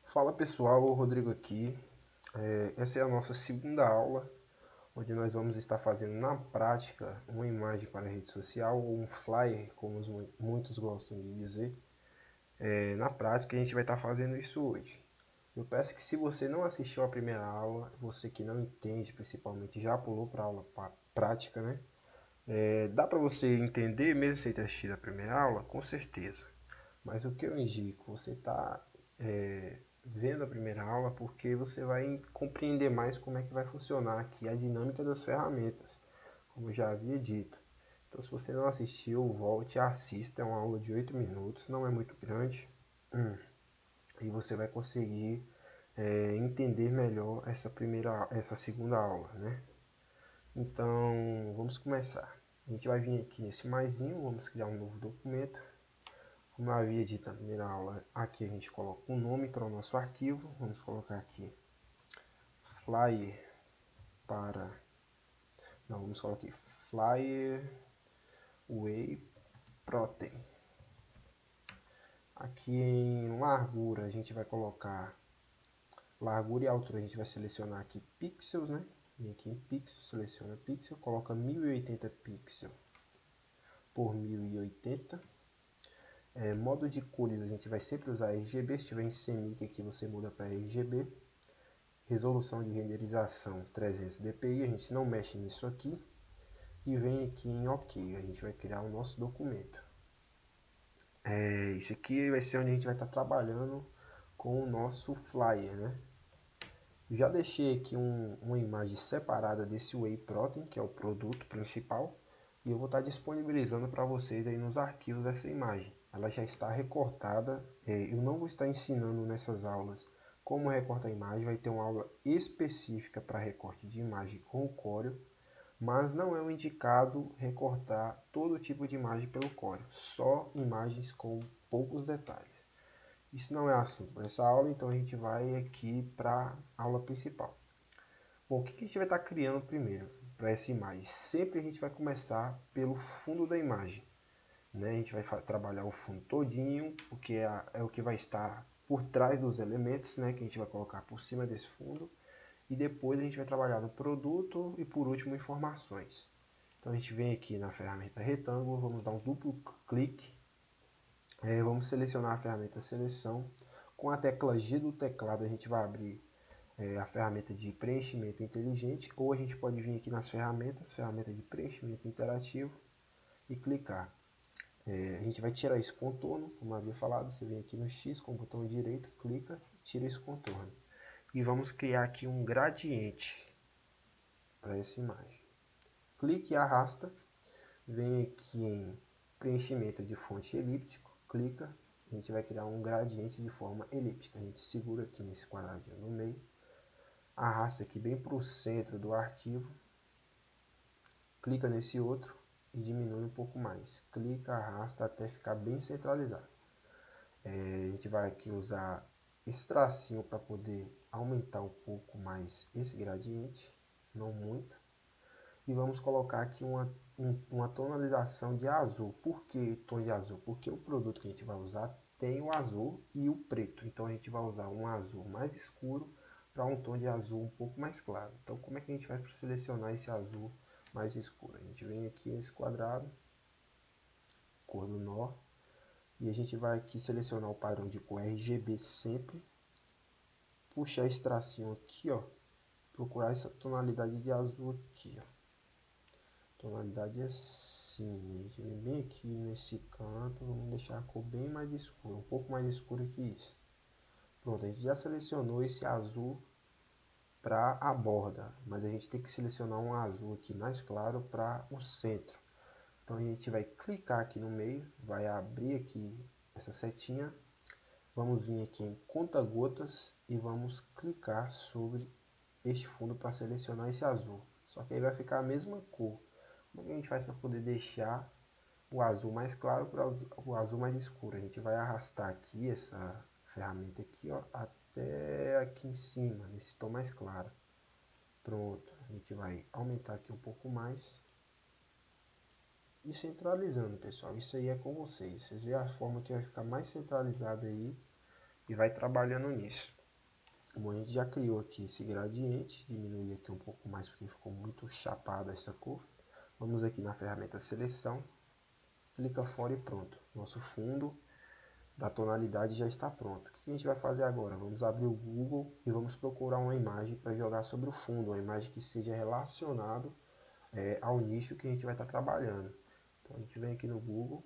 Fala pessoal, o Rodrigo aqui. Essa é a nossa segunda aula, onde nós vamos estar fazendo na prática uma imagem para a rede social, ou um flyer, como muitos gostam de dizer. Na prática a gente vai estar fazendo isso hoje. Eu peço que se você não assistiu a primeira aula, você que não entende principalmente, já pulou para a aula prática, né? Dá para você entender mesmo sem ter assistido a primeira aula? Com certeza. Mas o que eu indico, você está vendo a primeira aula porque você vai compreender mais como é que vai funcionar aqui a dinâmica das ferramentas, como eu já havia dito. Então, se você não assistiu, volte e assista. É uma aula de 8 minutos, não é muito grande. E você vai conseguir entender melhor essa segunda aula, né? Então, vamos começar. A gente vai vir aqui nesse maisinho, vamos criar um novo documento. Como eu havia dito na primeira aula, aqui a gente coloca um nome para o nosso arquivo. Vamos colocar aqui flyer para... Não, vamos colocar aqui flyer whey protein. Aqui em largura a gente vai colocar largura e altura, a gente vai selecionar aqui pixels, né? Vem aqui em pixel, seleciona pixel, coloca 1080 pixels por 1080. Modo de cores a gente vai sempre usar RGB, se tiver em CMYK aqui você muda para RGB. Resolução de renderização 300 dpi, a gente não mexe nisso aqui. E vem aqui em OK, a gente vai criar o nosso documento. Esse aqui vai ser onde a gente vai estar trabalhando com o nosso flyer, né? Já deixei aqui uma imagem separada desse whey protein, que é o produto principal. E eu vou estar disponibilizando para vocês aí nos arquivos essa imagem. Ela já está recortada. Eu não vou estar ensinando nessas aulas como recortar a imagem. Vai ter uma aula específica para recorte de imagem com o Corel. Mas não é o indicado recortar todo tipo de imagem pelo Corel. Só imagens com poucos detalhes. Isso não é assunto para essa aula, então a gente vai aqui para a aula principal. Bom, o que a gente vai estar criando primeiro para essa imagem? Sempre a gente vai começar pelo fundo da imagem, né? A gente vai trabalhar o fundo todinho, porque é o que vai estar por trás dos elementos, né? Que a gente vai colocar por cima desse fundo. E depois a gente vai trabalhar no produto e por último informações. Então a gente vem aqui na ferramenta retângulo, vamos dar um duplo clique. Vamos selecionar a ferramenta seleção. Com a tecla G do teclado a gente vai abrir a ferramenta de preenchimento inteligente, ou a gente pode vir aqui nas ferramentas, ferramenta de preenchimento interativo e clicar. A gente vai tirar esse contorno, como havia falado, você vem aqui no X com o botão direito, clica, tira esse contorno. E vamos criar aqui um gradiente para essa imagem. Clique e arrasta, vem aqui em preenchimento de fonte elíptico, clica, a gente vai criar um gradiente de forma elíptica. A gente segura aqui nesse quadradinho no meio, arrasta aqui bem para o centro do arquivo, clica nesse outro e diminui um pouco mais. Clica, arrasta até ficar bem centralizado. A gente vai aqui usar esse tracinho para poder aumentar um pouco mais esse gradiente, não muito. E vamos colocar aqui uma tonalização de azul. Por que tom de azul? Porque o produto que a gente vai usar tem o azul e o preto. Então a gente vai usar um azul mais escuro para um tom de azul um pouco mais claro. Então como é que a gente vai selecionar esse azul mais escuro? A gente vem aqui nesse quadrado, cor do nó, e a gente vai aqui selecionar o padrão de cor RGB sempre, puxar esse tracinho aqui, ó, procurar essa tonalidade de azul aqui, ó. Tonalidade assim, a gente vem bem aqui nesse canto, vamos deixar a cor bem mais escura, um pouco mais escura que isso. Pronto, a gente já selecionou esse azul para a borda, mas a gente tem que selecionar um azul aqui mais claro para o centro. Então a gente vai clicar aqui no meio, vai abrir aqui essa setinha, vamos vir aqui em conta-gotas e vamos clicar sobre este fundo para selecionar esse azul. Só que aí vai ficar a mesma cor. Como é que a gente faz para poder deixar o azul mais claro para o azul mais escuro? A gente vai arrastar aqui essa ferramenta aqui, ó, até aqui em cima, nesse tom mais claro. Pronto, a gente vai aumentar aqui um pouco mais e centralizando, pessoal. Isso aí é com vocês. Vocês veem a forma que vai ficar mais centralizada aí e vai trabalhando nisso. Bom, a gente já criou aqui esse gradiente, diminuir aqui um pouco mais porque ficou muito chapada essa cor. Vamos aqui na ferramenta seleção, clica fora e pronto. Nosso fundo da tonalidade já está pronto. O que a gente vai fazer agora? Vamos abrir o Google e vamos procurar uma imagem para jogar sobre o fundo, uma imagem que seja relacionada ao nicho que a gente vai estar trabalhando. Então a gente vem aqui no Google.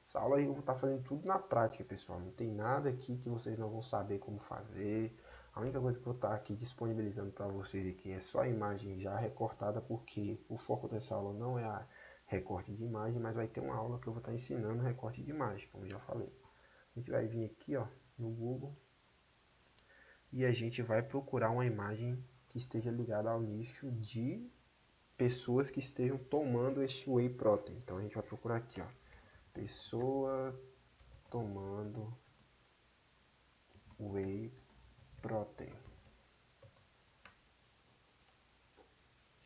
Essa aula eu vou estar fazendo tudo na prática, pessoal. Não tem nada aqui que vocês não vão saber como fazer. A única coisa que eu vou estar aqui disponibilizando para vocês aqui é só a imagem já recortada, porque o foco dessa aula não é a recorte de imagem, mas vai ter uma aula que eu vou estar ensinando recorte de imagem, como já falei. A gente vai vir aqui, ó, no Google e a gente vai procurar uma imagem que esteja ligada ao nicho de pessoas que estejam tomando este whey protein. Então a gente vai procurar aqui, ó, pessoa tomando whey protein.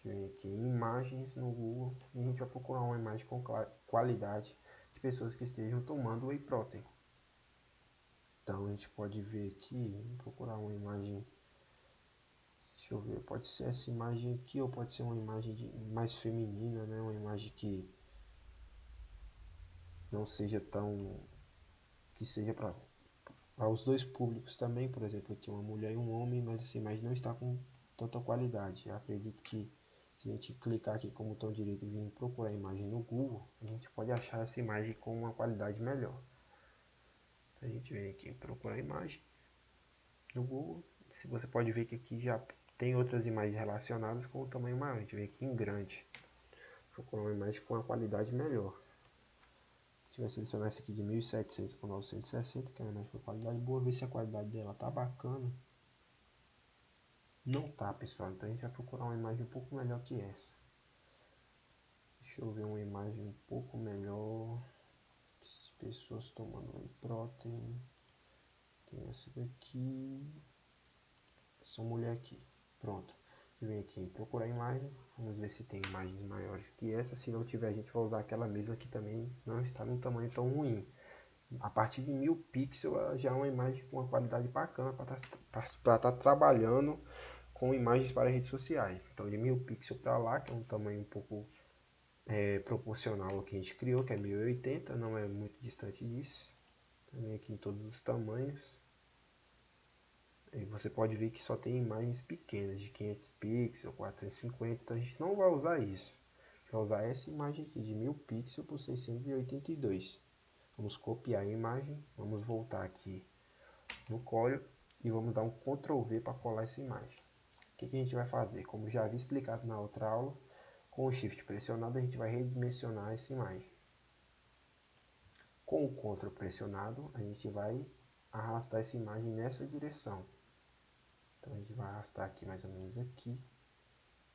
Deixa eu ver aqui em imagens no Google e a gente vai procurar uma imagem com qualidade de pessoas que estejam tomando whey protein. Então a gente pode ver aqui, procurar uma imagem. Deixa eu ver, pode ser essa imagem aqui ou pode ser uma imagem mais feminina, né? Uma imagem que não seja tão, que seja para os dois públicos também, por exemplo, aqui uma mulher e um homem, mas essa imagem não está com tanta qualidade. Eu acredito que se a gente clicar aqui como botão direito e vir procurar a imagem no Google, a gente pode achar essa imagem com uma qualidade melhor. A gente vem aqui procurar a imagem no Google, se você pode ver que aqui já tem outras imagens relacionadas com o tamanho maior. A gente vem aqui em grande, procurar uma imagem com uma qualidade melhor. A gente vai selecionar essa aqui de 1700 por 960, que é uma imagem com qualidade boa, ver se a qualidade dela tá bacana. Não tá, pessoal, então a gente vai procurar uma imagem um pouco melhor que essa. Deixa eu ver uma imagem um pouco melhor. Pessoas tomando whey protein. Tem essa daqui. Essa mulher aqui. Pronto. Eu venho aqui em procurar imagem. Vamos ver se tem imagens maiores que essa. Se não tiver, a gente vai usar aquela mesma que também não está num tamanho tão ruim. A partir de 1000 pixels já é uma imagem com uma qualidade bacana para estar trabalhando com imagens para redes sociais. Então de 1000 pixels para lá, que é um tamanho um pouco proporcional ao que a gente criou, que é 1080, não é muito distante disso. Também aqui em todos os tamanhos. E você pode ver que só tem imagens pequenas, de 500 pixels, 450, então a gente não vai usar isso. A gente vai usar essa imagem aqui de 1000 pixels por 682. Vamos copiar a imagem, vamos voltar aqui no Corel e vamos dar um Ctrl V para colar essa imagem. O que a gente vai fazer? Como já havia explicado na outra aula, com o Shift pressionado a gente vai redimensionar essa imagem. Com o Ctrl pressionado a gente vai arrastar essa imagem nessa direção. Então a gente vai arrastar aqui mais ou menos aqui.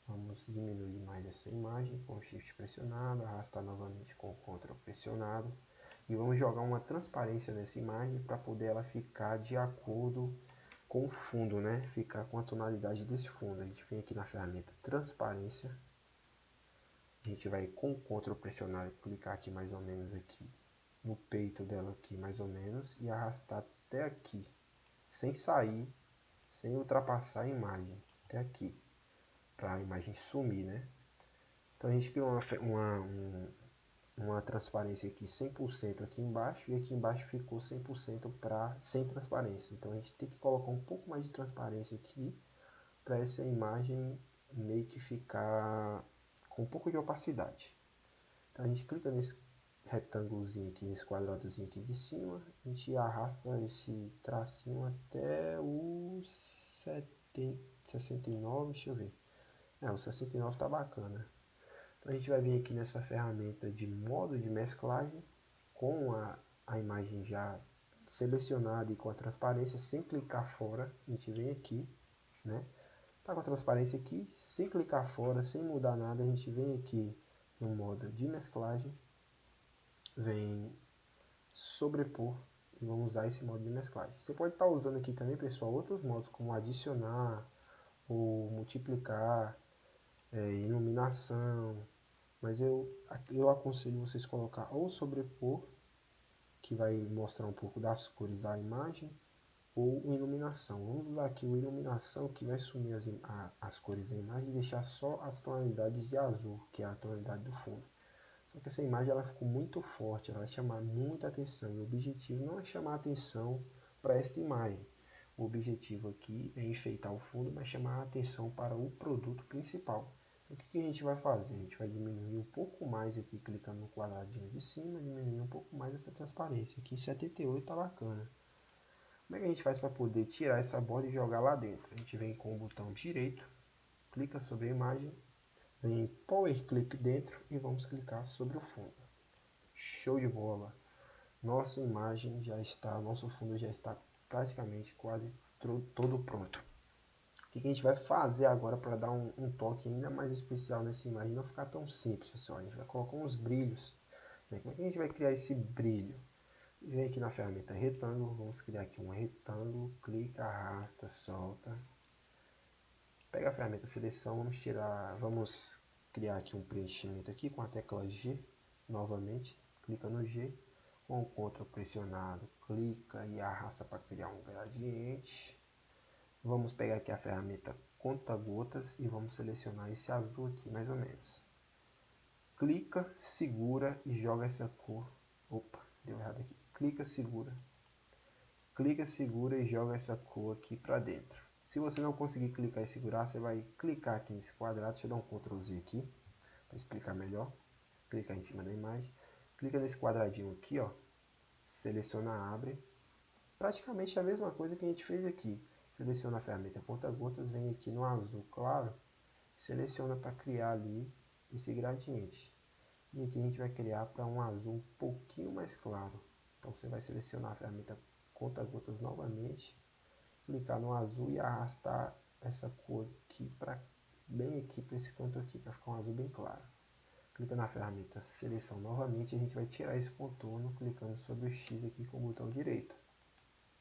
Vamos diminuir mais essa imagem com o Shift pressionado, arrastar novamente com o Ctrl pressionado. E vamos jogar uma transparência nessa imagem para poder ela ficar de acordo com o fundo, né? Ficar com a tonalidade desse fundo. A gente vem aqui na ferramenta transparência. A gente vai com o Ctrl pressionado clicar aqui mais ou menos aqui no peito dela aqui mais ou menos e arrastar até aqui, sem sair, sem ultrapassar a imagem, até aqui, para a imagem sumir, né? Então a gente criou uma transparência aqui 100% aqui embaixo e aqui embaixo ficou 100% sem transparência. Então a gente tem que colocar um pouco mais de transparência aqui para essa imagem meio que ficar com um pouco de opacidade. Então a gente clica nesse retângulozinho aqui, nesse quadradozinho aqui de cima, a gente arrasta esse tracinho até o 69, deixa eu ver. O 69 tá bacana. Então a gente vai vir aqui nessa ferramenta de modo de mesclagem, com a imagem já selecionada e com a transparência, sem clicar fora, a gente vem aqui, né? Tá com a transparência aqui, sem clicar fora, sem mudar nada, a gente vem aqui no modo de mesclagem, vem sobrepor e vamos usar esse modo de mesclagem. Você pode estar usando aqui também, pessoal, outros modos como adicionar ou multiplicar, iluminação, mas eu aconselho vocês colocar ou sobrepor, que vai mostrar um pouco das cores da imagem, ou iluminação. Vamos usar aqui o iluminação, que vai sumir as cores da imagem e deixar só as tonalidades de azul, que é a tonalidade do fundo. Só que essa imagem ela ficou muito forte, ela vai chamar muita atenção. E o objetivo não é chamar atenção para esta imagem. O objetivo aqui é enfeitar o fundo, mas chamar a atenção para o produto principal. Então, o que a gente vai fazer? A gente vai diminuir um pouco mais aqui, clicando no quadradinho de cima, diminuir um pouco mais essa transparência. Aqui em 78 está bacana. Como é que a gente faz para poder tirar essa borda e jogar lá dentro? A gente vem com o botão direito, clica sobre a imagem, vem em Power Clip dentro e vamos clicar sobre o fundo. Show de bola! Nossa imagem já está, nosso fundo já está praticamente quase todo pronto. O que a gente vai fazer agora para dar um toque ainda mais especial nessa imagem, não ficar tão simples, pessoal? A gente vai colocar uns brilhos. Como é que a gente vai criar esse brilho? Vem aqui na ferramenta retângulo, vamos criar aqui um retângulo, clica, arrasta, solta. Pega a ferramenta seleção, vamos criar aqui um preenchimento aqui com a tecla G, novamente, clica no G, com o Ctrl pressionado, clica e arrasta para criar um gradiente. Vamos pegar aqui a ferramenta conta-gotas e vamos selecionar esse azul aqui, mais ou menos. Clica, segura e joga essa cor. Opa, deu errado aqui. Clica, segura e joga essa cor aqui para dentro. Se você não conseguir clicar e segurar, você vai clicar aqui nesse quadrado. Deixa eu dar um Ctrl Z aqui para explicar melhor. Clicar em cima da imagem, clica nesse quadradinho aqui, ó, seleciona, abre. Praticamente a mesma coisa que a gente fez aqui. Seleciona a ferramenta conta-gotas, vem aqui no azul claro, seleciona para criar ali esse gradiente. E aqui a gente vai criar para um azul um pouquinho mais claro. Então você vai selecionar a ferramenta conta-gotas novamente, clicar no azul e arrastar essa cor aqui para bem aqui para esse canto aqui, para ficar um azul bem claro. Clica na ferramenta seleção novamente e a gente vai tirar esse contorno clicando sobre o X aqui com o botão direito.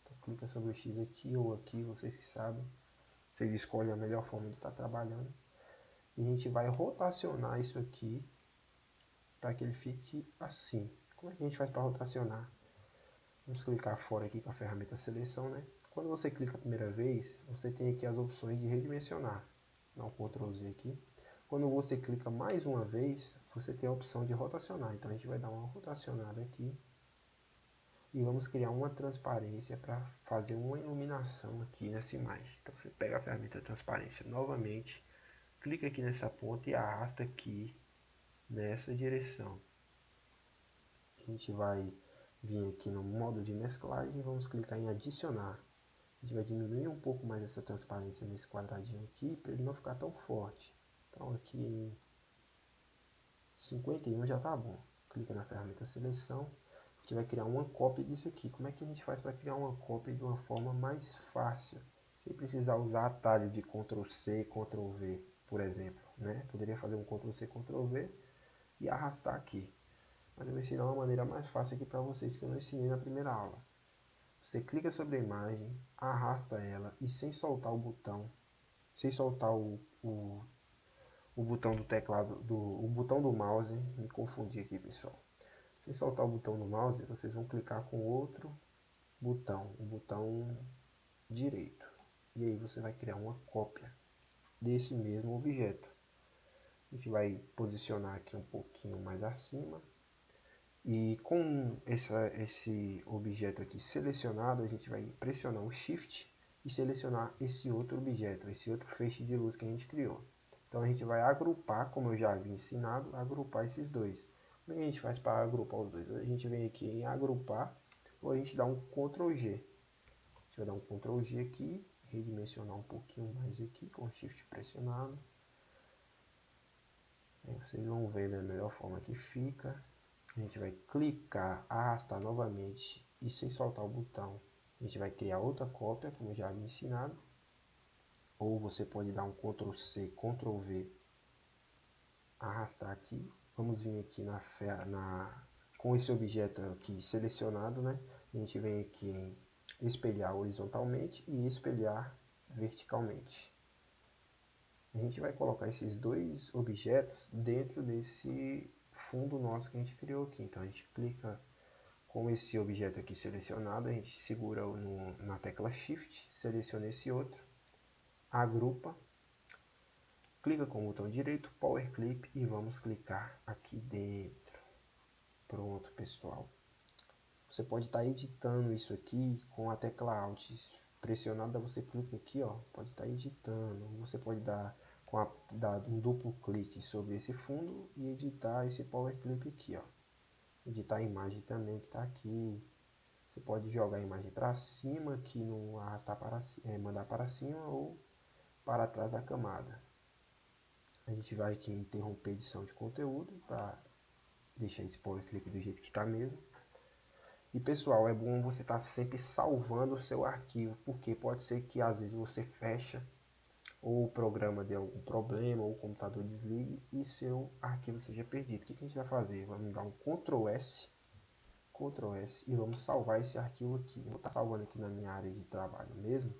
Então, clica sobre o X aqui ou aqui, vocês que sabem. Vocês escolhem a melhor forma de estar trabalhando. E a gente vai rotacionar isso aqui para que ele fique assim. Como é que a gente faz para rotacionar? Vamos clicar fora aqui com a ferramenta seleção, né? Quando você clica a primeira vez, você tem aqui as opções de redimensionar. Dá um Ctrl Z aqui. Quando você clica mais uma vez, você tem a opção de rotacionar. Então a gente vai dar uma rotacionada aqui. E vamos criar uma transparência para fazer uma iluminação aqui nessa imagem. Então você pega a ferramenta de transparência novamente, clica aqui nessa ponta e arrasta aqui nessa direção. A gente vai vir aqui no modo de mesclagem e vamos clicar em adicionar. A gente vai diminuir um pouco mais essa transparência nesse quadradinho aqui para ele não ficar tão forte. Então aqui em 51 já está bom. Clica na ferramenta seleção. A gente vai criar uma cópia disso aqui. Como é que a gente faz para criar uma cópia de uma forma mais fácil? Sem precisar usar atalho de Ctrl C, Ctrl V, por exemplo. Né? Poderia fazer um Ctrl C, Ctrl V e arrastar aqui. Mas eu vou ensinar uma maneira mais fácil aqui para vocês que eu não ensinei na primeira aula. Você clica sobre a imagem, arrasta ela e sem soltar o botão, sem soltar o botão do teclado, o botão do mouse, me confundi aqui, pessoal. Sem soltar o botão do mouse, vocês vão clicar com outro botão, o botão direito. E aí você vai criar uma cópia desse mesmo objeto. A gente vai posicionar aqui um pouquinho mais acima. E com esse objeto aqui selecionado, a gente vai pressionar o Shift e selecionar esse outro objeto, esse outro feixe de luz que a gente criou. Então a gente vai agrupar, como eu já havia ensinado, agrupar esses dois. Como é que a gente faz para agrupar os dois? A gente vem aqui em agrupar, ou a gente dá um Ctrl G. A gente vai dar um Ctrl G aqui, redimensionar um pouquinho mais aqui com o Shift pressionado. Aí vocês vão ver da melhor forma que fica. A gente vai clicar, arrastar novamente e sem soltar o botão. A gente vai criar outra cópia, como eu já havia ensinado. Ou você pode dar um Ctrl C, Ctrl V, arrastar aqui. Vamos vir aqui com esse objeto aqui selecionado, né? A gente vem aqui em espelhar horizontalmente e espelhar verticalmente. A gente vai colocar esses dois objetos dentro desse fundo nosso que a gente criou aqui. Então a gente clica Com esse objeto aqui selecionado, a gente segura na tecla Shift, seleciona esse outro, agrupa, clica com o botão direito, Power Clip e vamos clicar aqui dentro. Pronto, pessoal. Você pode estar editando isso aqui com a tecla Alt pressionada, você clica aqui, ó, pode estar editando. Você pode dar um duplo clique sobre esse fundo e editar esse Power Clip aqui, ó. Editar a imagem também que está aqui. Você pode jogar a imagem para cima, aqui no arrastar para mandar para cima ou para trás da camada. A gente vai aqui em interromper edição de conteúdo para deixar esse Power Clip do jeito que está mesmo. E pessoal, é bom você estar sempre salvando o seu arquivo, porque pode ser que às vezes você fecha, ou o programa dê algum problema, ou o computador desligue e seu arquivo seja perdido. O que a gente vai fazer? Vamos dar um Ctrl S e vamos salvar esse arquivo aqui. Eu vou estar salvando aqui na minha área de trabalho mesmo,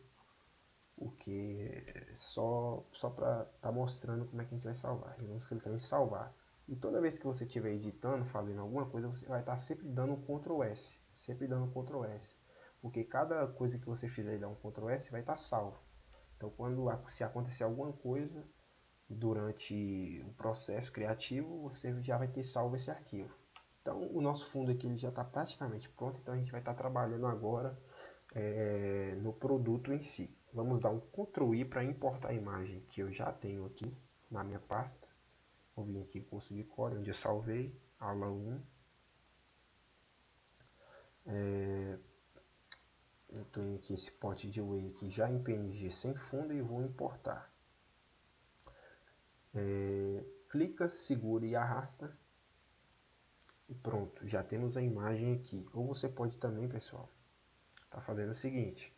porque só para estar mostrando como é que a gente vai salvar. E vamos clicar em salvar. E toda vez que você estiver editando, fazendo alguma coisa, você vai estar sempre dando um Ctrl S. Sempre dando um Ctrl S. Porque cada coisa que você fizer e dar um Ctrl S vai estar salvo. Então, se acontecer alguma coisa durante o processo criativo, você já vai ter salvo esse arquivo. Então, o nosso fundo aqui ele já está praticamente pronto. Então, a gente vai estar trabalhando agora no produto em si. Vamos dar um Ctrl I para importar a imagem que eu já tenho aqui na minha pasta. Vou vir aqui em curso de core, onde eu salvei, aula 1. Eu tenho aqui esse pote de whey aqui já em PNG sem fundo e vou importar. Clica, segura e arrasta. E pronto, já temos a imagem aqui. Ou você pode também, pessoal, tá fazendo o seguinte.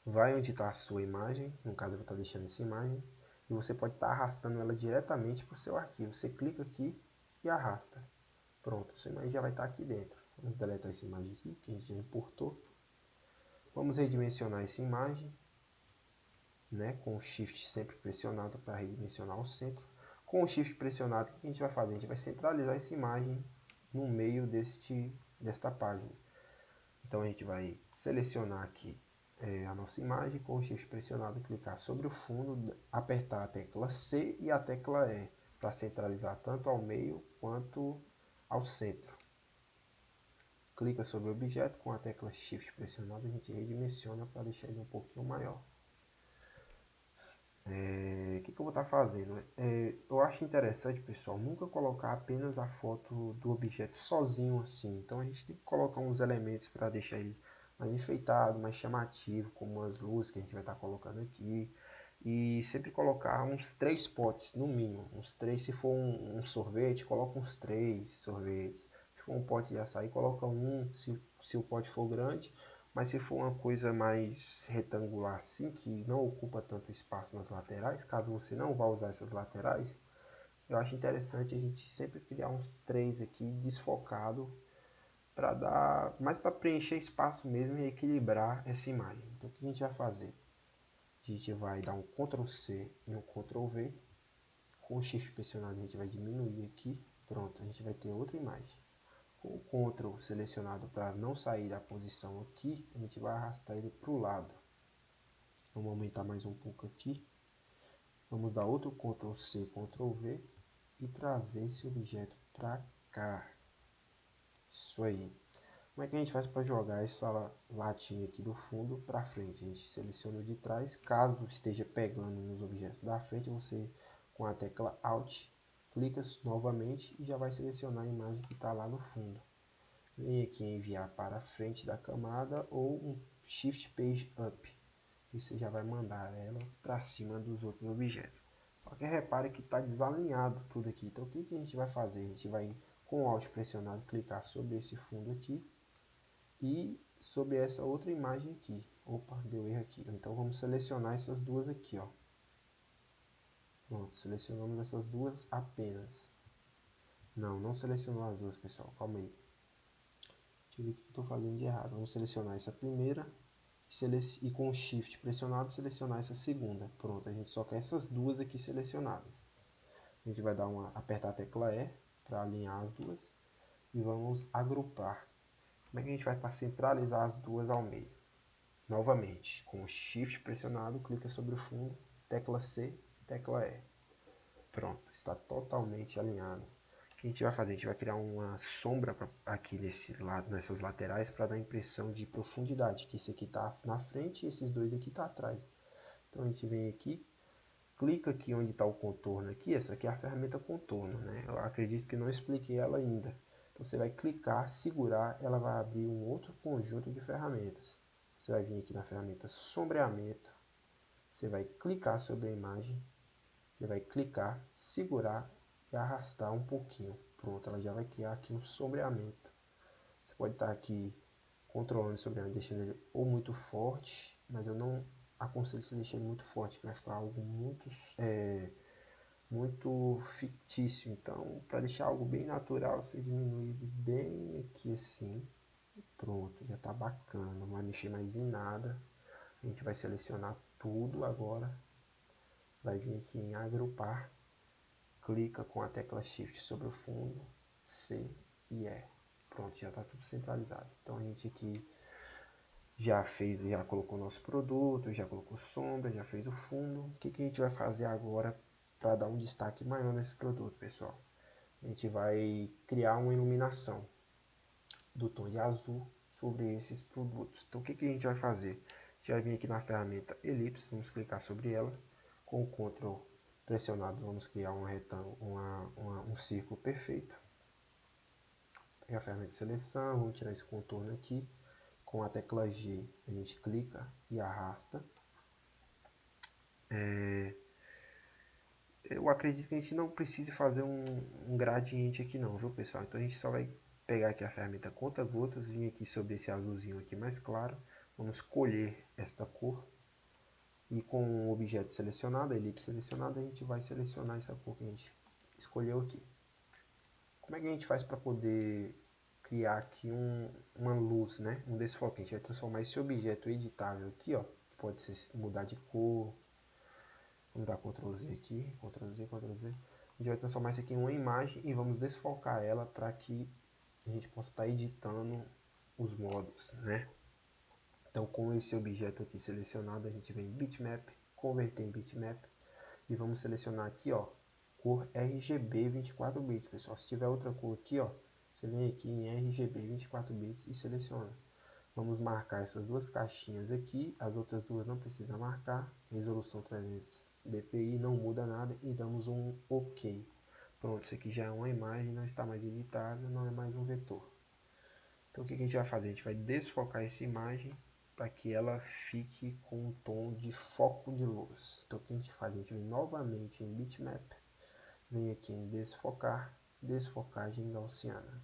Vai onde está a sua imagem, no caso eu vou estar deixando essa imagem, e você pode estar arrastando ela diretamente para o seu arquivo. Você clica aqui e arrasta. Pronto, sua imagem já vai estar aqui dentro. Vamos deletar essa imagem aqui, que a gente já importou. Vamos redimensionar essa imagem, né, com o Shift sempre pressionado para redimensionar o centro. Com o Shift pressionado, o que a gente vai fazer? A gente vai centralizar essa imagem no meio desta página. Então a gente vai selecionar aqui a nossa imagem, com o Shift pressionado, clicar sobre o fundo, apertar a tecla C e a tecla E, para centralizar tanto ao meio quanto ao centro. Clica sobre o objeto, com a tecla Shift pressionada, a gente redimensiona para deixar ele um pouquinho maior. O que eu vou estar fazendo? Eu acho interessante, pessoal, nunca colocar apenas a foto do objeto sozinho assim. Então a gente tem que colocar uns elementos para deixar ele mais enfeitado, mais chamativo, como as luzes que a gente vai estar colocando aqui. E sempre colocar uns 3 potes, no mínimo. Uns 3, se for um sorvete, coloca uns 3 sorvetes. Se for um pote de açaí, coloca um, se o pote for grande. Mas se for uma coisa mais retangular assim, que não ocupa tanto espaço nas laterais, caso você não vá usar essas laterais, eu acho interessante a gente sempre criar uns 3 aqui desfocado, para dar mais para preencher espaço mesmo e equilibrar essa imagem. Então o que a gente vai fazer? A gente vai dar um Ctrl C e um Ctrl V, com o Shift pressionado a gente vai diminuir aqui, pronto, a gente vai ter outra imagem. Com o Ctrl selecionado para não sair da posição aqui, a gente vai arrastar ele para o lado. Vamos aumentar mais um pouco aqui. Vamos dar outro Ctrl C, Ctrl V e trazer esse objeto para cá. Isso aí. Como é que a gente faz para jogar essa latinha aqui do fundo para frente? A gente seleciona o de trás. Caso esteja pegando nos objetos da frente, você com a tecla Alt clica novamente e já vai selecionar a imagem que está lá no fundo. Vem aqui em enviar para frente da camada ou um Shift Page Up. E você já vai mandar ela para cima dos outros objetos. Só que repare que está desalinhado tudo aqui. Então o que a gente vai fazer? A gente vai com o Alt pressionado clicar sobre esse fundo aqui e sobre essa outra imagem aqui. Opa, deu erro aqui. Então vamos selecionar essas duas aqui, ó. Pronto, selecionamos essas duas apenas. Não selecionou as duas, pessoal. Calma aí. Deixa eu ver o que eu estou fazendo de errado. Vamos selecionar essa primeira e com o Shift pressionado selecionar essa segunda. Pronto, a gente só quer essas duas aqui selecionadas. A gente vai apertar a tecla E para alinhar as duas. e vamos agrupar. Como é que a gente vai para centralizar as duas ao meio? Novamente, com o Shift pressionado, clica sobre o fundo, tecla C, tecla E. Pronto, está totalmente alinhado. O que a gente vai fazer? A gente vai criar uma sombra aqui nesse lado, nessas laterais, para dar a impressão de profundidade, que esse aqui está na frente e esses dois aqui está atrás. Então a gente vem aqui, clica aqui onde está o contorno aqui, essa aqui é a ferramenta contorno, né? Eu acredito que não expliquei ela ainda. Então você vai clicar, segurar, ela vai abrir um outro conjunto de ferramentas. Você vai vir aqui na ferramenta sombreamento, você vai clicar sobre a imagem, você vai clicar, segurar e arrastar um pouquinho. Pronto, ela já vai criar aqui um sombreamento. Você pode estar aqui controlando o sombreamento, deixando ele ou muito forte, mas eu não aconselho você deixar ele muito forte, que vai ficar algo muito fictício. Então, para deixar algo bem natural, você diminui ele bem aqui assim. Pronto, já está bacana, não vai mexer mais em nada. A gente vai selecionar tudo agora, vai vir aqui em agrupar, clica com a tecla Shift sobre o fundo, C e E. Pronto, já está tudo centralizado. Então a gente aqui já colocou nosso produto, já colocou sombra, já fez o fundo. O que a gente vai fazer agora para dar um destaque maior nesse produto, pessoal? A gente vai criar uma iluminação do tom de azul sobre esses produtos. Então o que a gente vai fazer? A gente vai vir aqui na ferramenta elipse, vamos clicar sobre ela, com o Ctrl pressionado vamos criar um retângulo, um círculo perfeito. Pegar a ferramenta de seleção, vamos tirar esse contorno aqui, com a tecla G a gente clica e arrasta. Eu acredito que a gente não precise fazer um gradiente aqui não, viu pessoal? Então a gente só vai pegar aqui a ferramenta conta-gotas, vir aqui sobre esse azulzinho aqui mais claro, vamos escolher esta cor e com o objeto selecionado, a elipse selecionada, a gente vai selecionar essa cor que a gente escolheu aqui. Como é que a gente faz para poder criar aqui uma luz, né? Um desfoque? A gente vai transformar esse objeto editável aqui, ó, que pode ser mudar de cor. Vamos dar Ctrl Z aqui, Ctrl Z, Ctrl Z. A gente vai transformar isso aqui em uma imagem e vamos desfocar ela para que a gente possa estar editando os modos, né? Então, com esse objeto aqui selecionado, a gente vem em Bitmap, converter em Bitmap e vamos selecionar aqui, ó, cor RGB 24 bits, pessoal. Se tiver outra cor aqui, ó, você vem aqui em RGB 24 bits e seleciona. Vamos marcar essas duas caixinhas aqui, as outras duas não precisa marcar. Resolução 300 dpi, não muda nada e damos um OK. Pronto, isso aqui já é uma imagem, não está mais editável, não é mais um vetor. Então o que a gente vai fazer? A gente vai desfocar essa imagem para que ela fique com um tom de foco de luz. Então o que a gente faz? A gente vem novamente em Bitmap, vem aqui em desfocar, desfocagem gaussiana.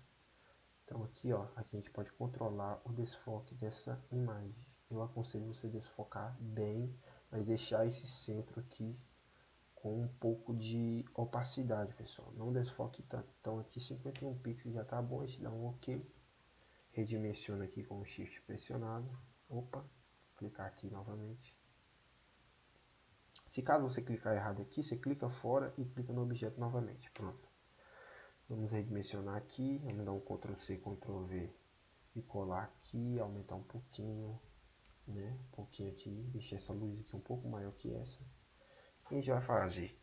Então aqui, ó, aqui a gente pode controlar o desfoque dessa imagem. Eu aconselho você desfocar bem, mas deixar esse centro aqui com um pouco de opacidade, pessoal. Não desfoque tanto. Então aqui 51 pixels já tá bom, a gente dá um OK. Redimensiona aqui com o Shift pressionado. Opa, clicar aqui novamente. Se caso você clicar errado aqui, você clica fora e clica no objeto novamente. Pronto. Vamos redimensionar aqui, vamos dar um Ctrl C, Ctrl V e colar aqui, aumentar um pouquinho, né? Um pouquinho aqui, deixar essa luz aqui um pouco maior que essa. O que a gente vai fazer?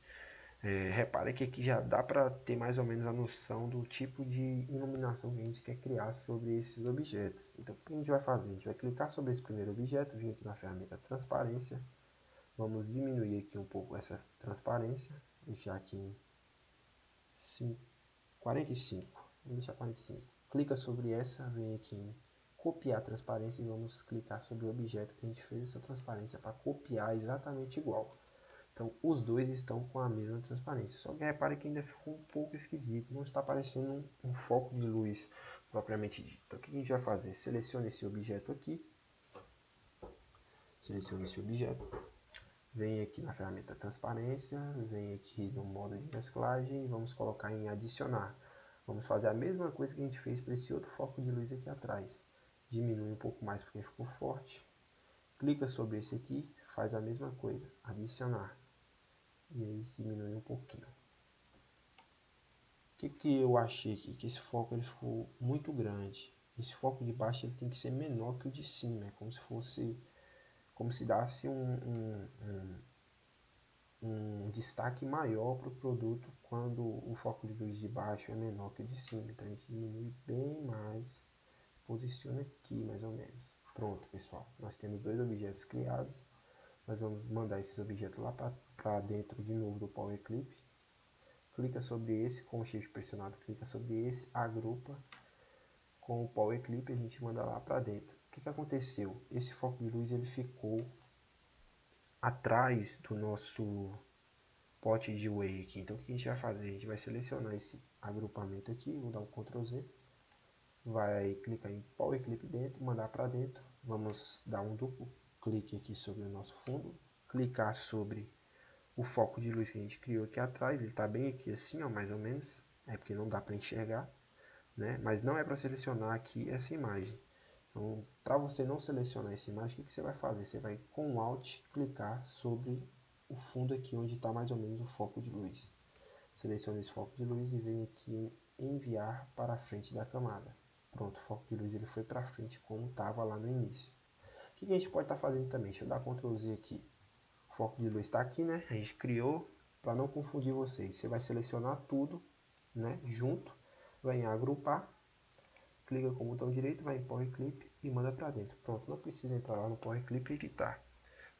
Repare que aqui já dá para ter mais ou menos a noção do tipo de iluminação que a gente quer criar sobre esses objetos. Então, o que a gente vai fazer? A gente vai clicar sobre esse primeiro objeto, vir aqui na ferramenta transparência, vamos diminuir aqui um pouco essa transparência, deixar aqui em 45, vamos deixar 45. Clica sobre essa, vem aqui em copiar a transparência e vamos clicar sobre o objeto que a gente fez essa transparência para copiar exatamente igual. Então os dois estão com a mesma transparência, só que repare que ainda ficou um pouco esquisito, não está aparecendo um foco de luz propriamente dito. Então o que a gente vai fazer? Selecione esse objeto aqui, selecione esse objeto, vem aqui na ferramenta transparência, vem aqui no modo de mesclagem e vamos colocar em adicionar. Vamos fazer a mesma coisa que a gente fez para esse outro foco de luz aqui atrás. Diminui um pouco mais porque ficou forte. Clica sobre esse aqui, faz a mesma coisa, adicionar. E aí diminui um pouquinho. O que eu achei aqui? Que esse foco ele ficou muito grande. Esse foco de baixo ele tem que ser menor que o de cima. É como se fosse, como se desse um destaque maior para o produto quando o foco de luz de baixo é menor que o de cima. Então a gente diminui bem mais, posiciona aqui mais ou menos. Pronto, pessoal. Nós temos dois objetos criados. Nós vamos mandar esses objetos lá para dentro de novo do Power Clip. Clica sobre esse com o shift pressionado, clica sobre esse, agrupa com o Power Clip, a gente manda lá para dentro. O que aconteceu? Esse foco de luz ele ficou atrás do nosso pote de whey aqui. Então o que a gente vai fazer? A gente vai selecionar esse agrupamento aqui, vou dar um Ctrl Z, vai clicar em Power Clip dentro, mandar para dentro. Vamos dar um duplo clique aqui sobre o nosso fundo, clicar sobre o foco de luz que a gente criou aqui atrás, ele está bem aqui assim, ó, mais ou menos, é porque não dá para enxergar, né? Mas não é para selecionar aqui essa imagem. Então, para você não selecionar essa imagem, o que você vai fazer? Você vai com o Alt clicar sobre o fundo aqui onde está mais ou menos o foco de luz. Selecione esse foco de luz e vem aqui em enviar para a frente da camada. Pronto, o foco de luz ele foi para frente como estava lá no início. O que a gente pode estar fazendo também? Deixa eu dar Ctrl Z aqui. O foco de luz está aqui, né? A gente criou para não confundir vocês. Você vai selecionar tudo, né? Junto, vai em agrupar, clica com o botão direito, vai em Power Clip e manda para dentro. Pronto, não precisa entrar lá no Power Clip e editar,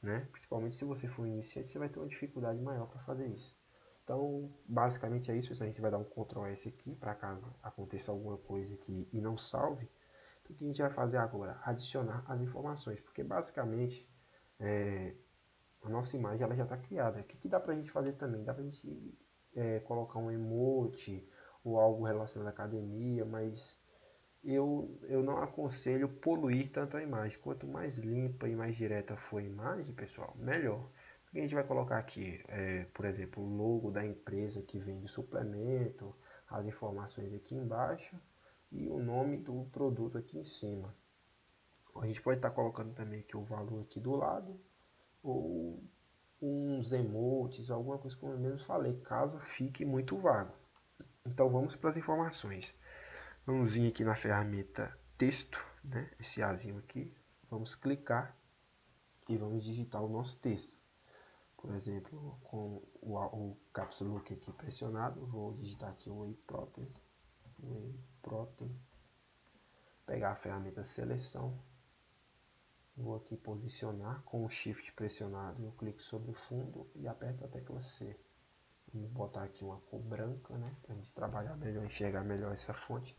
né? Principalmente se você for iniciante, você vai ter uma dificuldade maior para fazer isso. Então, basicamente é isso, pessoal. A gente vai dar um Ctrl S aqui para caso aconteça alguma coisa aqui e não salve. Então, o que a gente vai fazer agora? Adicionar as informações, porque basicamente a nossa imagem ela já está criada. O que dá para a gente fazer também? Dá para a gente colocar um emote ou algo relacionado à academia, mas eu não aconselho poluir tanto a imagem. Quanto mais limpa e mais direta for a imagem, pessoal, melhor. O que a gente vai colocar aqui? Por exemplo, o logo da empresa que vende suplemento, as informações aqui embaixo e o nome do produto aqui em cima. A gente pode estar colocando também aqui o valor aqui do lado ou uns emotes, alguma coisa como eu mesmo falei, caso fique muito vago. Então vamos para as informações. Vamos vir aqui na ferramenta texto, né? Esse Azinho aqui. Vamos clicar e vamos digitar o nosso texto. Por exemplo, com o Caps Lock aqui pressionado, vou digitar aqui o Whey Protein. Whey Protein. Pegar a ferramenta seleção. Vou aqui posicionar com o Shift pressionado. Eu clico sobre o fundo e aperto a tecla C. Vamos botar aqui uma cor branca, né? Para a gente trabalhar melhor, enxergar melhor essa fonte.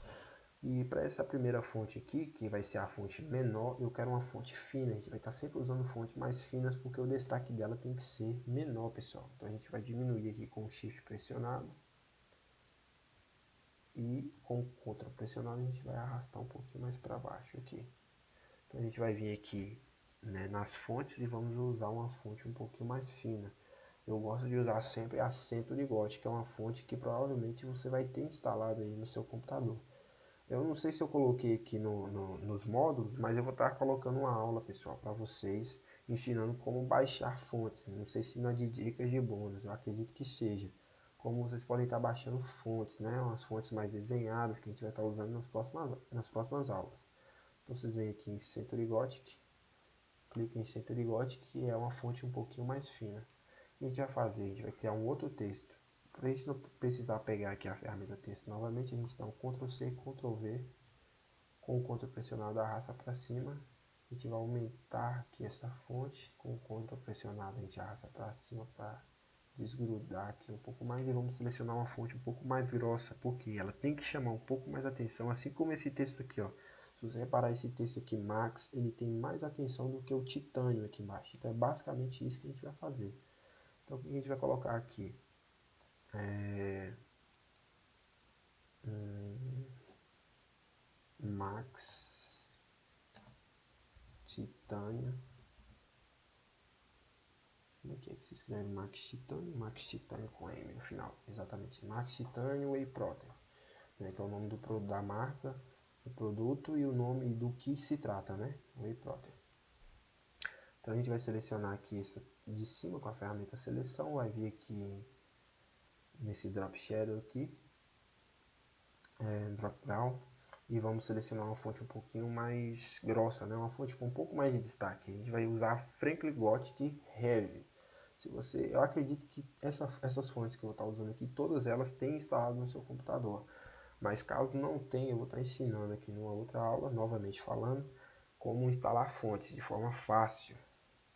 E para essa primeira fonte aqui, que vai ser a fonte menor, eu quero uma fonte fina. A gente vai estar sempre usando fontes mais finas, porque o destaque dela tem que ser menor, pessoal. Então a gente vai diminuir aqui com o Shift pressionado. E com o Ctrl pressionado a gente vai arrastar um pouquinho mais para baixo aqui. Então a gente vai vir aqui, né, nas fontes e vamos usar uma fonte um pouquinho mais fina. Eu gosto de usar sempre a Century Gothic, que é uma fonte que provavelmente você vai ter instalado aí no seu computador. Eu não sei se eu coloquei aqui nos módulos, mas eu vou estar colocando uma aula, pessoal, para vocês, ensinando como baixar fontes. Não sei se na de dicas de bônus, eu acredito que seja. Como vocês podem estar baixando fontes, né? Umas fontes mais desenhadas que a gente vai estar usando nas próximas aulas. Então vocês vêm aqui em Century Gothic, clica em Century Gothic, que é uma fonte um pouquinho mais fina. O que a gente vai fazer? A gente vai criar um outro texto. Para a gente não precisar pegar aqui a ferramenta texto novamente, a gente dá um Ctrl C, Ctrl V, com o Ctrl pressionado arrasta para cima. A gente vai aumentar aqui essa fonte, com o Ctrl pressionado a gente arrasta para cima para desgrudar aqui um pouco mais e vamos selecionar uma fonte um pouco mais grossa, porque ela tem que chamar um pouco mais atenção, assim como esse texto aqui, ó. Se você reparar esse texto aqui, Max, ele tem mais atenção do que o titânio aqui embaixo. Então é basicamente isso que a gente vai fazer. Então o que a gente vai colocar aqui? Max Titânio. Como é que se escreve Max Titânio? Max Titânio com M no final. Exatamente. Max Titânio Whey Protein. Né, que é o nome da marca, do produto e o nome do que se trata, né? Whey Protein. Então a gente vai selecionar aqui essa de cima com a ferramenta seleção. Vai vir aqui nesse Drop Shadow aqui. drop-down e vamos selecionar uma fonte um pouquinho mais grossa, né? Uma fonte com um pouco mais de destaque. A gente vai usar Franklin Gothic Heavy. Eu acredito que essas fontes que eu vou estar usando aqui, todas elas têm instalado no seu computador. Mas caso não tenha, eu vou estar ensinando aqui numa outra aula, novamente falando, como instalar fontes de forma fácil.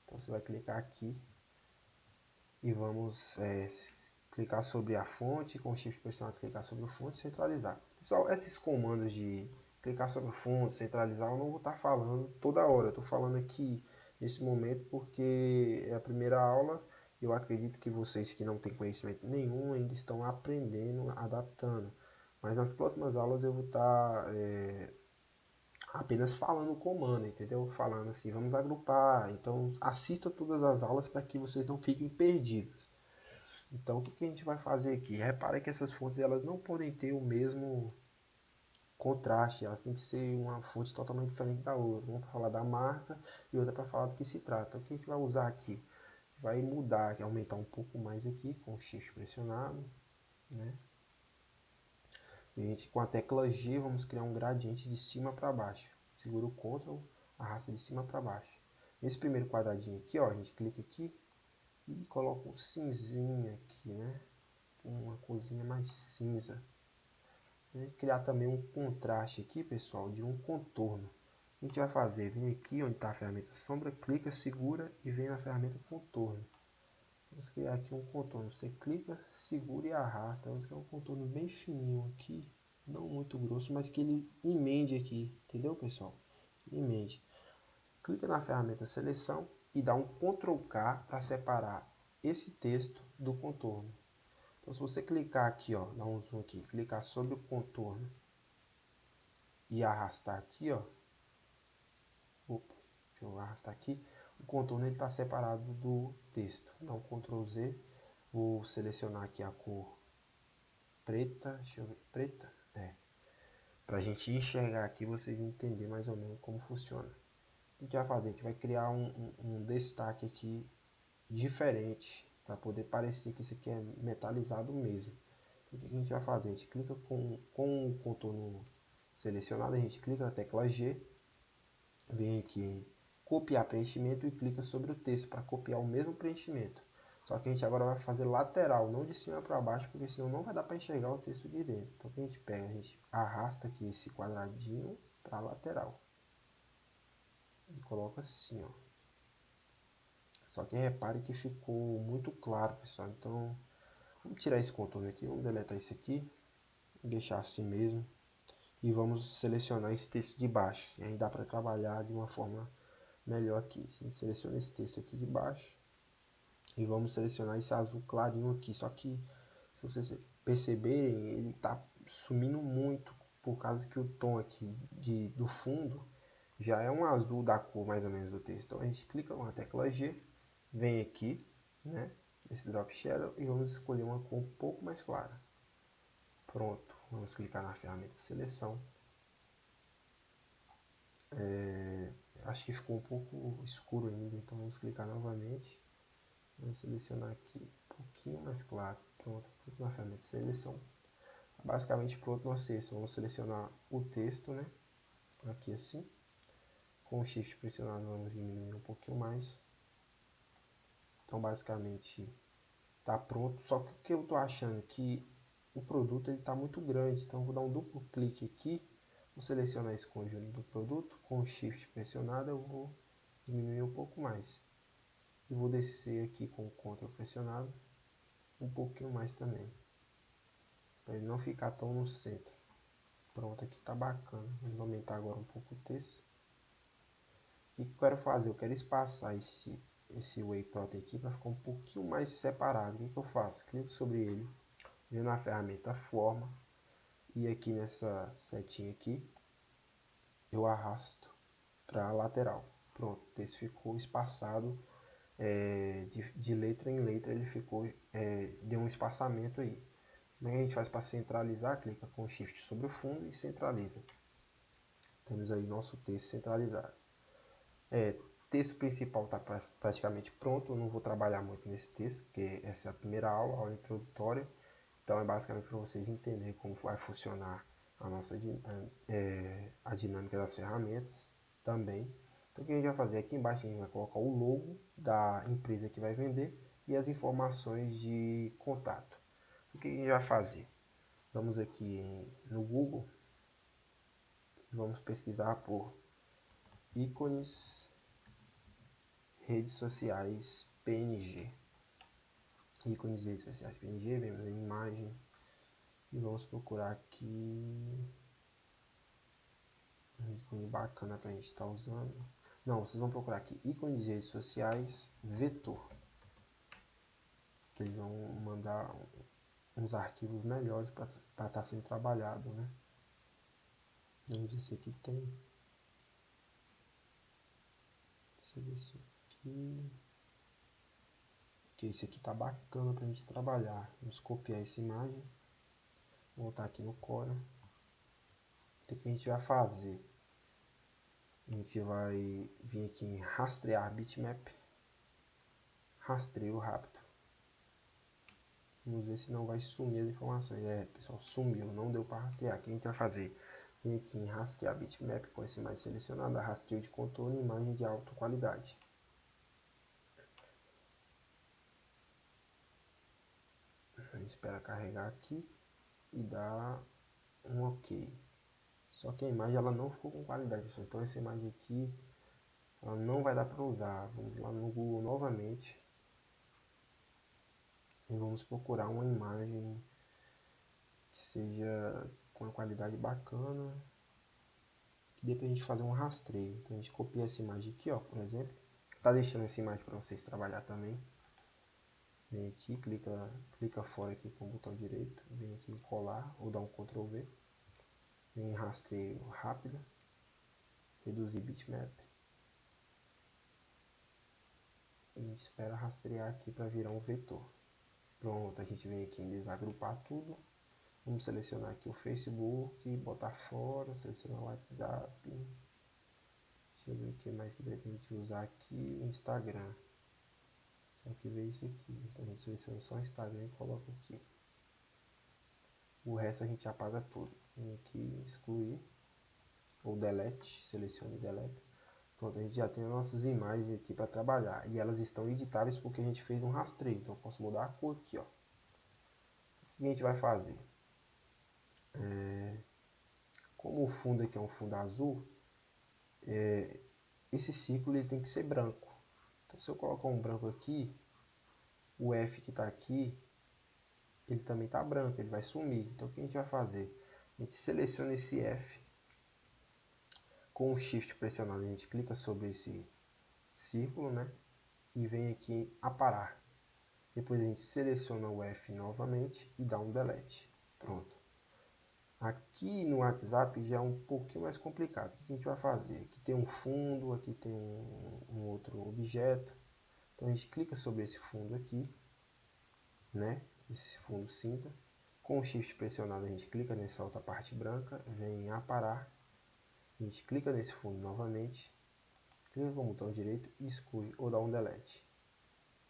Então você vai clicar aqui e vamos clicar sobre a fonte, com o Shift pressionado clicar sobre a fonte e centralizar. Pessoal, esses comandos de clicar sobre a fonte, centralizar, eu não vou estar falando toda hora, eu estou falando aqui nesse momento porque é a primeira aula. Eu acredito que vocês que não têm conhecimento nenhum ainda estão aprendendo, adaptando. Mas nas próximas aulas eu vou estar apenas falando o comando, entendeu? Falando assim, vamos agrupar. Então assista todas as aulas para que vocês não fiquem perdidos. Então o que a gente vai fazer aqui? Repare que essas fontes elas não podem ter o mesmo contraste, elas têm que ser uma fonte totalmente diferente da outra. Uma para falar da marca e outra para falar do que se trata. O que a gente vai usar aqui? Vai mudar, aumentar um pouco mais aqui com o Shift pressionado, né? E a gente, com a tecla G, vamos criar um gradiente de cima para baixo. Segura o Ctrl, arrasta de cima para baixo. Nesse primeiro quadradinho aqui, ó, a gente clica aqui e coloca um cinzinha aqui, né? Uma coisinha mais cinza. A gente criar também um contraste aqui, pessoal, de um contorno. O que a gente vai fazer? Vem aqui onde está a ferramenta sombra, clica, segura e vem na ferramenta contorno. Vamos criar aqui um contorno. Você clica, segura e arrasta. Vamos criar um contorno bem fininho aqui. Não muito grosso, mas que ele emende aqui. Entendeu, pessoal? Emende. Clica na ferramenta seleção e dá um Ctrl K para separar esse texto do contorno. Então, se você clicar aqui, ó, dá um zoom aqui, clicar sobre o contorno e arrastar aqui, ó. Opa, deixa eu arrastar aqui. O contorno está separado do texto. Dá um Ctrl Z. Vou selecionar aqui a cor preta. Deixa eu ver, preta? Para a gente enxergar aqui, vocês entenderem mais ou menos como funciona. O que a gente vai fazer? A gente vai criar um destaque aqui diferente. Para poder parecer que isso aqui é metalizado mesmo. Então, o que a gente vai fazer? A gente clica com o contorno selecionado. A gente clica na tecla G. Vem aqui em copiar preenchimento e clica sobre o texto para copiar o mesmo preenchimento. Só que a gente agora vai fazer lateral, não de cima para baixo, porque senão não vai dar para enxergar o texto de dentro. Então o que a gente pega? A gente arrasta aqui esse quadradinho para a lateral. E coloca assim, ó. Só que repare que ficou muito claro, pessoal. Então, vamos tirar esse contorno aqui, vamos deletar isso aqui. Deixar assim mesmo. E vamos selecionar esse texto de baixo. E aí dá para trabalhar de uma forma melhor aqui. A gente seleciona esse texto aqui de baixo e vamos selecionar esse azul clarinho aqui. Só que, se vocês perceberem, ele está sumindo muito por causa que o tom aqui do fundo já é um azul da cor mais ou menos do texto. Então a gente clica com a tecla G, vem aqui, né, esse drop shadow e vamos escolher uma cor um pouco mais clara. Pronto, vamos clicar na ferramenta seleção. Acho que ficou um pouco escuro ainda, então vamos clicar novamente. Vamos selecionar aqui um pouquinho mais claro. Pronto, clique na ferramenta de seleção. Basicamente pronto nosso texto. Vamos selecionar o texto, né? Aqui assim. Com o Shift pressionado vamos diminuir um pouquinho mais. Então basicamente está pronto. Só que o que eu estou achando que o produto está muito grande. Então vou dar um duplo clique aqui. Vou selecionar esse conjunto do produto. Com o Shift pressionado eu vou diminuir um pouco mais. E vou descer aqui com o Ctrl pressionado um pouquinho mais também, para ele não ficar tão no centro. Pronto, aqui tá bacana. Vamos aumentar agora um pouco o texto. O que eu quero fazer? Eu quero espaçar esse whey protein aqui para ficar um pouquinho mais separado. O que eu faço? Clico sobre ele, venho na ferramenta forma e aqui nessa setinha aqui eu arrasto para a lateral. Pronto, o texto ficou espaçado. De letra em letra ele ficou, deu um espaçamento aí. Como é que a gente faz para centralizar? Clica com o Shift sobre o fundo e centraliza. Temos aí nosso texto centralizado. Texto principal está praticamente pronto. Eu não vou trabalhar muito nesse texto, porque essa é a primeira aula introdutória. Então é basicamente para vocês entenderem como vai funcionar a dinâmica das ferramentas também. Então o que a gente vai fazer? Aqui embaixo a gente vai colocar o logo da empresa que vai vender e as informações de contato. O que a gente vai fazer? Vamos aqui no Google, vamos pesquisar por ícones redes sociais PNG. Ícones de redes sociais PNG, vemos a imagem e vamos procurar aqui um ícone bacana para a gente estar usando. Não, vocês vão procurar aqui ícones de redes sociais vetor, que eles vão mandar uns arquivos melhores para estar sendo trabalhado, né? Vamos ver se aqui tem. Deixa eu ver se aqui. Que esse aqui tá bacana para a gente trabalhar. Vamos copiar essa imagem, voltar aqui no Corel. O que a gente vai fazer? A gente vai vir aqui em rastrear bitmap, rastreio rápido. Vamos ver se não vai sumir as informações. Pessoal, sumiu, não deu para rastrear. O que a gente vai fazer? Vem aqui em rastrear bitmap com essa imagem selecionada, rastreio de contorno e imagem de alta qualidade. A gente espera carregar aqui e dá um OK. Só que a imagem ela não ficou com qualidade, pessoal. Então essa imagem aqui ela não vai dar para usar. Vamos lá no Google novamente e vamos procurar uma imagem que seja com uma qualidade bacana, que dê pra gente fazer um rastreio. Então a gente copia essa imagem aqui, ó, por exemplo. Tá deixando essa imagem para vocês trabalhar também. Vem aqui, clica fora aqui com o botão direito, vem aqui em colar ou dá um Ctrl V. Vem em rastreio rápido, reduzir bitmap. A gente espera rastrear aqui para virar um vetor. Pronto, a gente vem aqui em desagrupar tudo. Vamos selecionar aqui o Facebook, botar fora, selecionar o WhatsApp. Deixa eu ver o que mais que dá pra gente usar aqui, o Instagram. Só que veio isso aqui. Então a gente seleciona só o Instagram e coloca aqui. O resto a gente apaga tudo. Vem aqui, excluir. Ou delete, selecione delete. Pronto, a gente já tem as nossas imagens aqui para trabalhar. E elas estão editáveis porque a gente fez um rastreio. Então eu posso mudar a cor aqui, ó. O que a gente vai fazer? Como o fundo aqui é um fundo azul, esse círculo ele tem que ser branco. Então se eu colocar um branco aqui, o F que está aqui, ele também está branco, ele vai sumir. Então o que a gente vai fazer? A gente seleciona esse F, com o Shift pressionado a gente clica sobre esse círculo, né? E vem aqui em aparar. Depois a gente seleciona o F novamente e dá um delete. Pronto. Aqui no WhatsApp já é um pouquinho mais complicado. O que a gente vai fazer? Aqui tem um fundo, aqui tem um outro objeto. Então a gente clica sobre esse fundo aqui, né? Esse fundo cinza. Com o Shift pressionado a gente clica nessa outra parte branca, vem em aparar. A gente clica nesse fundo novamente, clica com o botão direito e exclui ou dá um delete.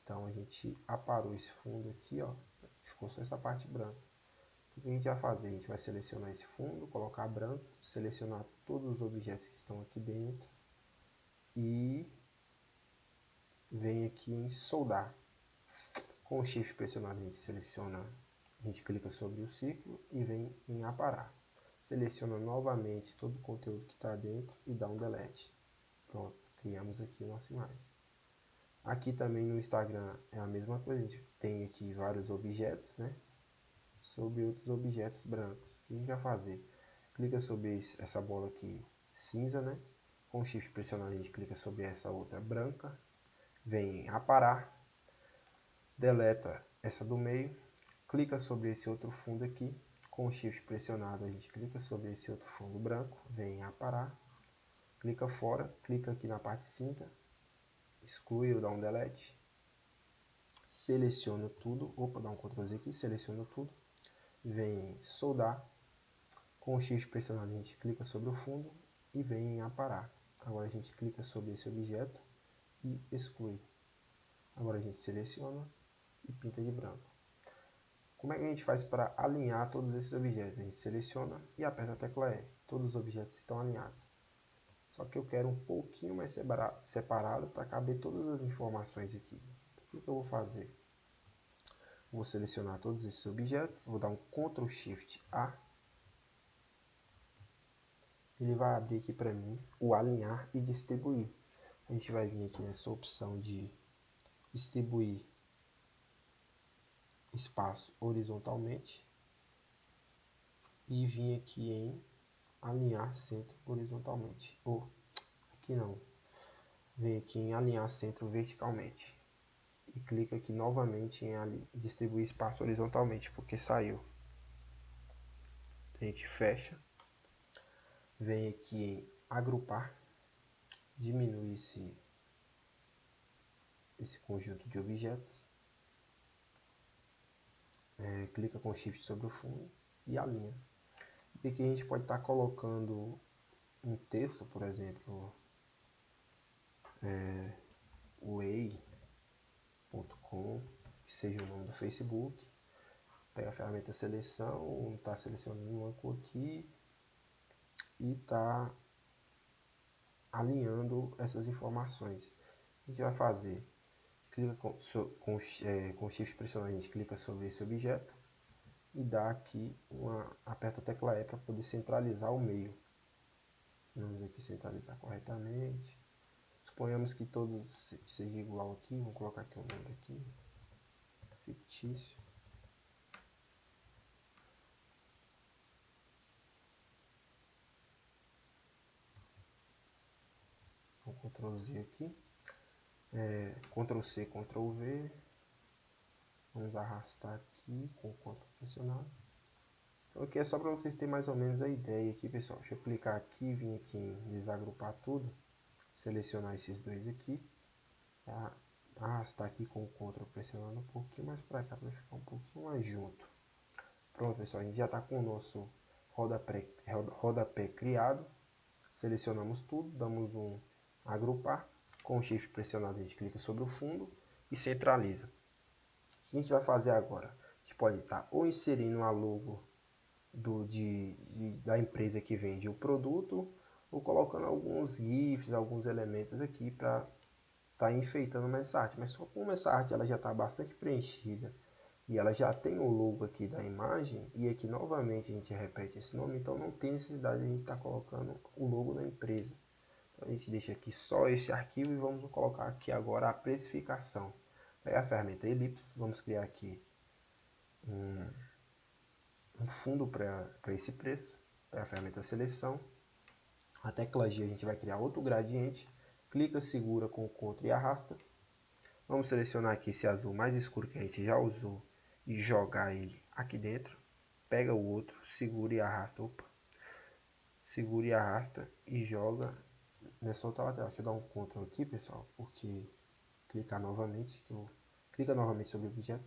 Então a gente aparou esse fundo aqui, ó, ficou só essa parte branca. O que a gente vai fazer? A gente vai selecionar esse fundo, colocar branco, selecionar todos os objetos que estão aqui dentro e vem aqui em soldar. Com o Shift pressionado a gente seleciona, a gente clica sobre o círculo e vem em aparar. Seleciona novamente todo o conteúdo que está dentro e dá um delete. Pronto, criamos aqui a nossa imagem. Aqui também no Instagram é a mesma coisa, a gente tem aqui vários objetos, né? Sobre outros objetos brancos. O que a gente vai fazer? Clica sobre essa bola aqui cinza, né? Com o Shift pressionado a gente clica sobre essa outra branca, vem em aparar, deleta essa do meio, clica sobre esse outro fundo aqui, com o Shift pressionado a gente clica sobre esse outro fundo branco, vem em aparar, clica fora, clica aqui na parte cinza, exclui ou dá um delete, seleciona tudo, dá um Ctrl Z aqui, seleciona tudo, vem em soldar, com o Shift pressionado a gente clica sobre o fundo e vem em aparar. Agora a gente clica sobre esse objeto e exclui. Agora a gente seleciona e pinta de branco. Como é que a gente faz para alinhar todos esses objetos? A gente seleciona e aperta a tecla E. Todos os objetos estão alinhados. Só que eu quero um pouquinho mais separado para caber todas as informações aqui. Então, o que eu vou fazer? Vou selecionar todos esses objetos, vou dar um Ctrl Shift A. Ele vai abrir aqui para mim o alinhar e distribuir. A gente vai vir aqui nessa opção de distribuir espaço horizontalmente e vir aqui em alinhar centro horizontalmente. Ou aqui não. Vem aqui em alinhar centro verticalmente. E clica aqui novamente em distribuir espaço horizontalmente, porque saiu. A gente fecha. Vem aqui em agrupar. Diminui esse conjunto de objetos. Clica com Shift sobre o fundo e alinha. E aqui a gente pode estar colocando um texto, por exemplo, way.com, que seja o nome do Facebook. Pega a ferramenta seleção, está selecionando uma cor aqui e está alinhando essas informações. O que a gente vai fazer? Clica com Shift pressionado, a gente clica sobre esse objeto e dá aqui aperta a tecla E para poder centralizar o meio. Vamos aqui centralizar corretamente. Suponhamos que todos sejam igual aqui, vou colocar aqui um número aqui, fictício. Vou Ctrl Z aqui, Ctrl C, Ctrl V. Vamos arrastar aqui com o Ctrl pressionado. Então aqui é só para vocês terem mais ou menos a ideia aqui, pessoal. Deixa eu clicar aqui, vir aqui em desagrupar tudo, selecionar esses dois aqui, arrastar aqui com o Ctrl pressionando um pouquinho mais para cá para ficar um pouquinho mais junto. Pronto, pessoal, a gente já está com o nosso rodapé criado. Selecionamos tudo, damos um agrupar, com o Shift pressionado a gente clica sobre o fundo e centraliza. O que a gente vai fazer agora? A gente pode estar ou inserindo a logo da empresa que vende o produto, ou colocando alguns GIFs, alguns elementos aqui para estar enfeitando mais essa arte. Mas só como essa arte ela já está bastante preenchida e ela já tem o logo aqui da imagem, e aqui novamente a gente repete esse nome, então não tem necessidade de a gente estar colocando o logo da empresa. Então a gente deixa aqui só esse arquivo e vamos colocar aqui agora a precificação. Pega a ferramenta Ellipse, vamos criar aqui um fundo para esse preço. Pega a ferramenta Seleção, a tecla G a gente vai criar outro gradiente, clica, segura com o Ctrl e arrasta. Vamos selecionar aqui esse azul mais escuro que a gente já usou e jogar ele aqui dentro. Pega o outro, segura e arrasta. Segura e arrasta e joga nessa outra lateral. Deixa eu dar um Ctrl aqui, pessoal, porque clicar novamente, clica novamente sobre o objeto,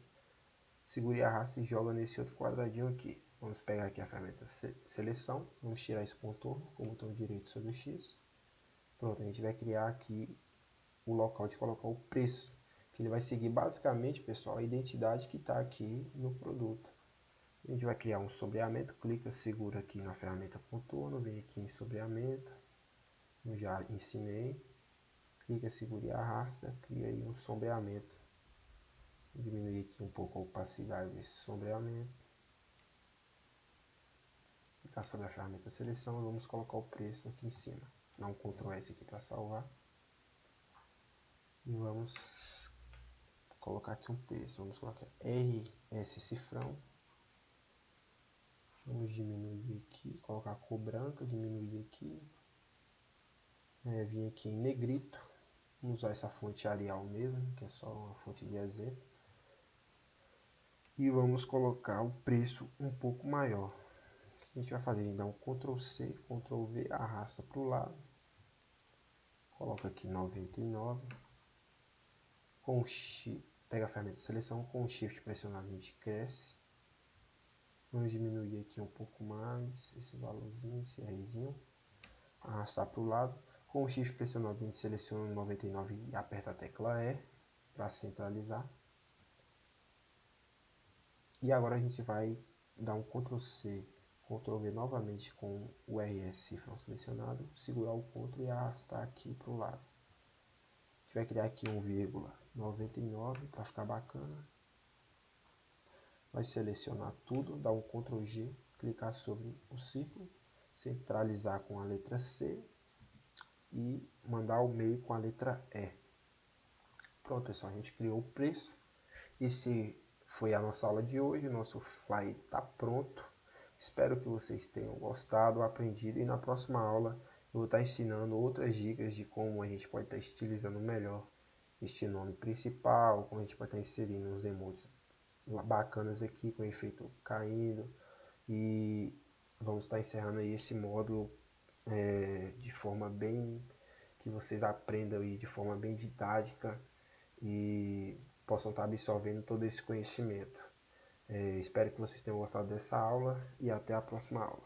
segura e arrasta e joga nesse outro quadradinho aqui. Vamos pegar aqui a ferramenta seleção, vamos tirar esse contorno com o botão direito sobre o X. Pronto, a gente vai criar aqui o local de colocar o preço, que ele vai seguir basicamente, pessoal, a identidade que está aqui no produto. A gente vai criar um sombreamento, clica, segura aqui na ferramenta contorno, vem aqui em sombreamento, eu já ensinei, clica, segura e arrasta, cria aí um sombreamento. Vou diminuir aqui um pouco a opacidade desse sombreamento. Clicar sobre a ferramenta seleção e vamos colocar o preço aqui em cima. Dá um Ctrl S aqui para salvar. E vamos colocar aqui um preço. Vamos colocar RS cifrão. Vamos diminuir aqui, colocar a cor branca, diminuir aqui. Vim aqui em negrito. Vamos usar essa fonte Arial mesmo, que é só uma fonte de exemplo. E vamos colocar o preço um pouco maior. O que a gente vai fazer? A gente dá um Ctrl C, Ctrl V, arrasta para o lado. Coloca aqui 99. Pega a ferramenta de seleção, com o Shift pressionado a gente cresce. Vamos diminuir aqui um pouco mais esse valorzinho, esse Rzinho. Arrastar para o lado. Com o Shift pressionado a gente seleciona o 99 e aperta a tecla E para centralizar. E agora a gente vai dar um Ctrl C, Ctrl V novamente com o RS cifrão selecionado, segurar o Ctrl e arrastar aqui para o lado. A gente vai criar aqui 1,99 para ficar bacana. Vai selecionar tudo, dar um Ctrl G, clicar sobre o círculo, centralizar com a letra C e mandar ao meio com a letra E. Pronto, pessoal, a gente criou o preço. Esse foi a nossa aula de hoje, o nosso Fly está pronto. Espero que vocês tenham gostado, aprendido, e na próxima aula eu vou estar ensinando outras dicas de como a gente pode estar estilizando melhor este nome principal, como a gente pode estar inserindo uns emotes bacanas aqui com efeito caindo, e vamos estar encerrando aí esse módulo de forma bem, que vocês aprendam aí de forma bem didática e possam estar absorvendo todo esse conhecimento. Espero que vocês tenham gostado dessa aula e até a próxima aula.